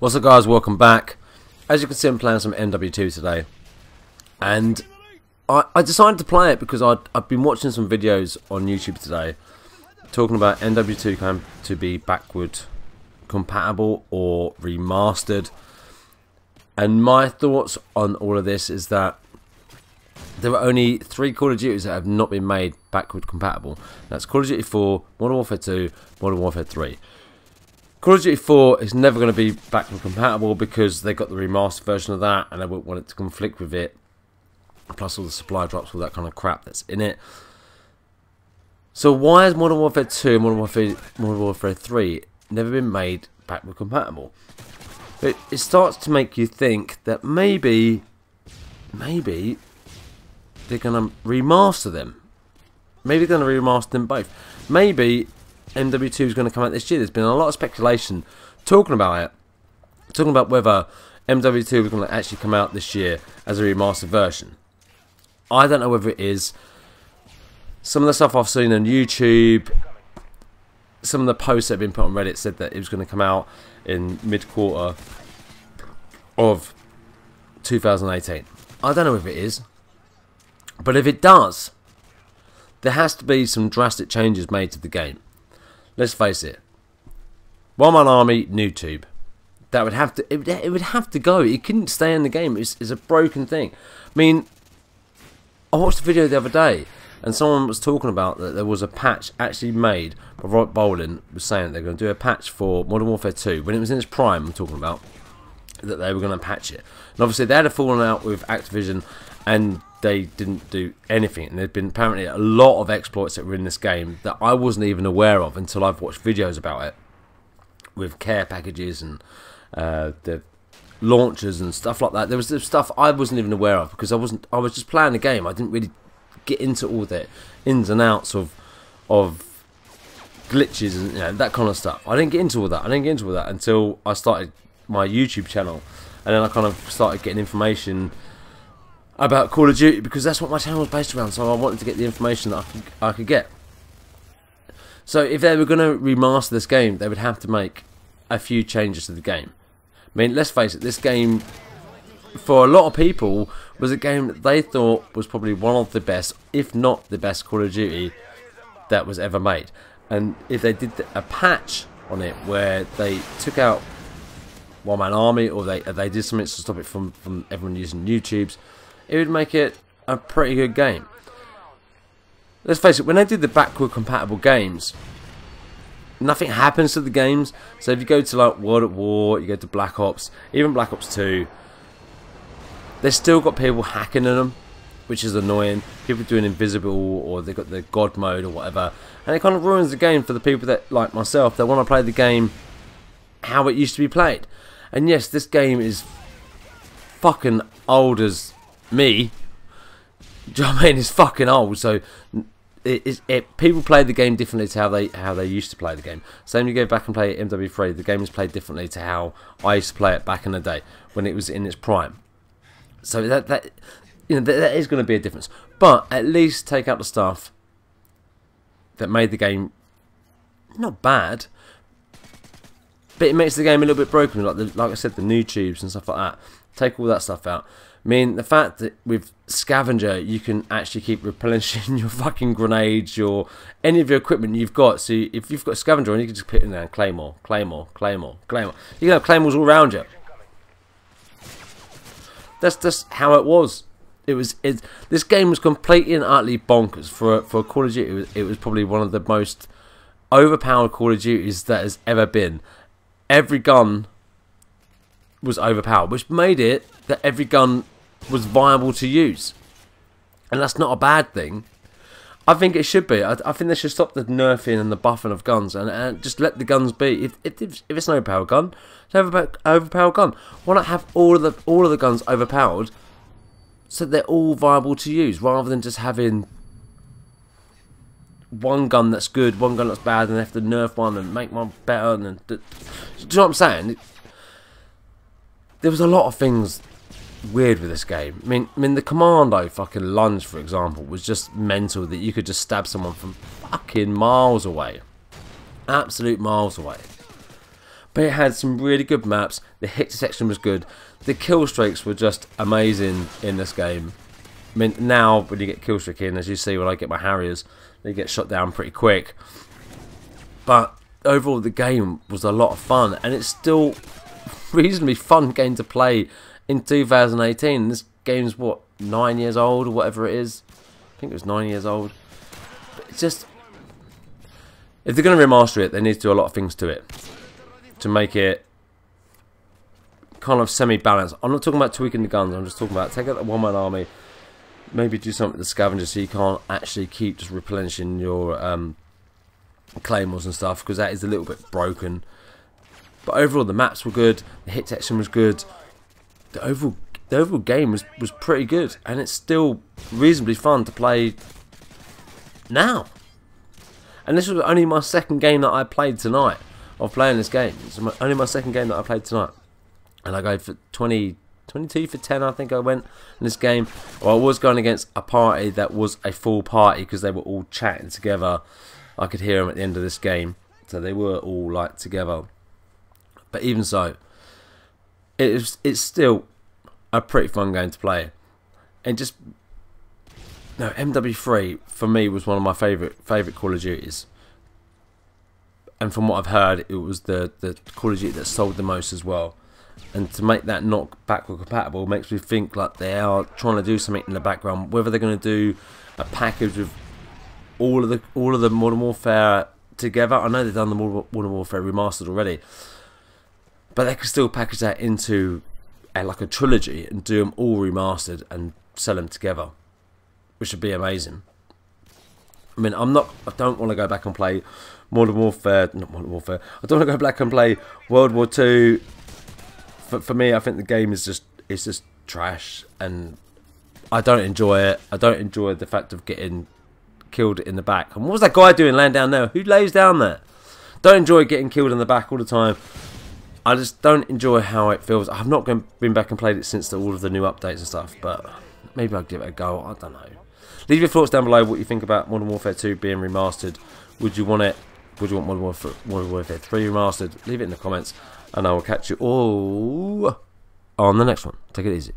What's up guys, welcome back. As you can see, I'm playing some MW2 today, and I decided to play it because I've been watching some videos on YouTube today talking about MW2 going to be backward compatible or remastered, and my thoughts on all of this is that there are only 3 Call of Duties that have not been made backward compatible. That's Call of Duty 4, Modern Warfare 2, Modern Warfare 3. Call of Duty 4 is never going to be backward compatible because they got the remastered version of that and they won't want it to conflict with it. Plus all the supply drops, all that kind of crap that's in it. So why has Modern Warfare 2 and Modern Warfare 3 never been made backward compatible? It starts to make you think that maybe they're going to remaster them. Maybe they're going to remaster them both. Maybe MW2 is going to come out this year. There's been a lot of speculation talking about it. Talking about whether MW2 is going to actually come out this year as a remastered version. I don't know whether it is. Some of the stuff I've seen on YouTube, some of the posts that have been put on Reddit said that it was going to come out in mid-quarter of 2018. I don't know if it is. But if it does, there has to be some drastic changes made to the game. Let's face it. One-man army, new tube. That would have to. It would have to go. It couldn't stay in the game. It's a broken thing. I mean, I watched a video the other day, and someone was talking about that there was a patch actually made by Robert Bowling, was saying they're going to do a patch for Modern Warfare 2 when it was in its prime. I'm talking about that they were going to patch it, and obviously they had a falling out with Activision, and they didn't do anything. And there's been apparently a lot of exploits that were in this game that I wasn't even aware of until I've watched videos about it, with care packages and the launchers and stuff like that. There was stuff I wasn't even aware of because I was just playing the game. I didn't really get into all the ins and outs of glitches and that kind of stuff. I didn't get into all that. Until I started my YouTube channel, and then I kind of started getting information about Call of Duty because that's what my channel was based around. So I wanted to get the information that I could get. So if they were going to remaster this game, they would have to make a few changes to the game. I mean, let's face it, this game, for a lot of people, was a game that they thought was probably one of the best, if not the best Call of Duty that was ever made. And if they did a patch on it where they took out one-man army, or they did something to stop it from everyone using YouTubes, it would make it a pretty good game. Let's face it, when they did the backward compatible games, nothing happens to the games. So if you go to like World at War, you go to Black Ops, even Black Ops 2, they've still got people hacking in them, which is annoying. People doing invisible, or they've got the God mode or whatever, and it kind of ruins the game for the people that, like myself, that want to play the game how it used to be played. And yes, this game is fucking old as me. Do you know what I mean? It's fucking old, so people play the game differently to how they used to play the game. Same, you go back and play MW3, the game is played differently to how I used to play it back in the day when it was in its prime. So that is going to be a difference. But at least take out the stuff that made the game not bad, but it makes the game a little bit broken, like I said, the new tubes and stuff like that. Take all that stuff out. I mean, the fact that with Scavenger you can actually keep replenishing your fucking grenades, any of your equipment you've got. So if you've got Scavenger on, you can just put in there and Claymore. You can have Claymores all around you. That's just how it was. This game was completely and utterly bonkers for a Call of Duty. It was probably one of the most overpowered Call of Duties that has ever been. Every gun was overpowered, which made it that every gun was viable to use, and that's not a bad thing. I think it should be. I think they should stop the nerfing and the buffing of guns, and just let the guns be. If it's an overpowered gun, have an overpowered gun. Why not have all of the guns overpowered, so they're all viable to use, rather than just having one gun that's good, one gun that's bad, and they have to nerf one and make one better. Do you know what I'm saying? There was a lot of things weird with this game. I mean, the commando fucking lunge, for example, was just mental. That you could just stab someone from fucking miles away, absolute miles away. But it had some really good maps. The hit detection was good. The kill streaks were just amazing in this game. I mean, now when you get kill streak in, as you see when I get my Harriers, they get shot down pretty quick. But overall, the game was a lot of fun, and it's still reasonably fun game to play in 2018. This game's what, 9 years old or whatever it is. I think it was 9 years old. But it's just, if they're going to remaster it, they need to do a lot of things to it to make it kind of semi-balanced. I'm not talking about tweaking the guns. I'm just talking about take out the one-man army, maybe do something with the Scavenger so you can't actually keep just replenishing your claymores and stuff, because that is a little bit broken. But overall, the maps were good. The hit detection was good. The overall game was pretty good, and it's still reasonably fun to play now. And this was only my second game that I played tonight of playing this game. It's only my second game that I played tonight, and I go for 22 for 10. I think I went in this game. Well, I was going against a party that was a full party because they were all chatting together. I could hear them at the end of this game, so they were all like together. But even so, it's still a pretty fun game to play. And just MW3 for me was one of my favourite Call of Duties. And from what I've heard, it was the Call of Duty that sold the most as well. And to make that not backward compatible makes me think like they are trying to do something in the background. Whether they're going to do a package of all of the Modern Warfare together. I know they've done the Modern Warfare Remastered already, but they could still package that into like a trilogy and do them all remastered and sell them together, which would be amazing. I mean, I don't want to go back and play Modern Warfare, not Modern Warfare. I don't want to go back and play World War 2. For me, I think the game is just trash, and I don't enjoy it. I don't enjoy the fact of getting killed in the back. And what was that guy doing laying down there? Who lays down there? Don't enjoy getting killed in the back all the time. I just don't enjoy how it feels. I've not been back and played it since all of the new updates and stuff, but maybe I'll give it a go. I don't know. Leave your thoughts down below what you think about Modern Warfare 2 being remastered. Would you want it? Would you want Modern Warfare 3 remastered? Leave it in the comments, and I will catch you all on the next one. Take it easy.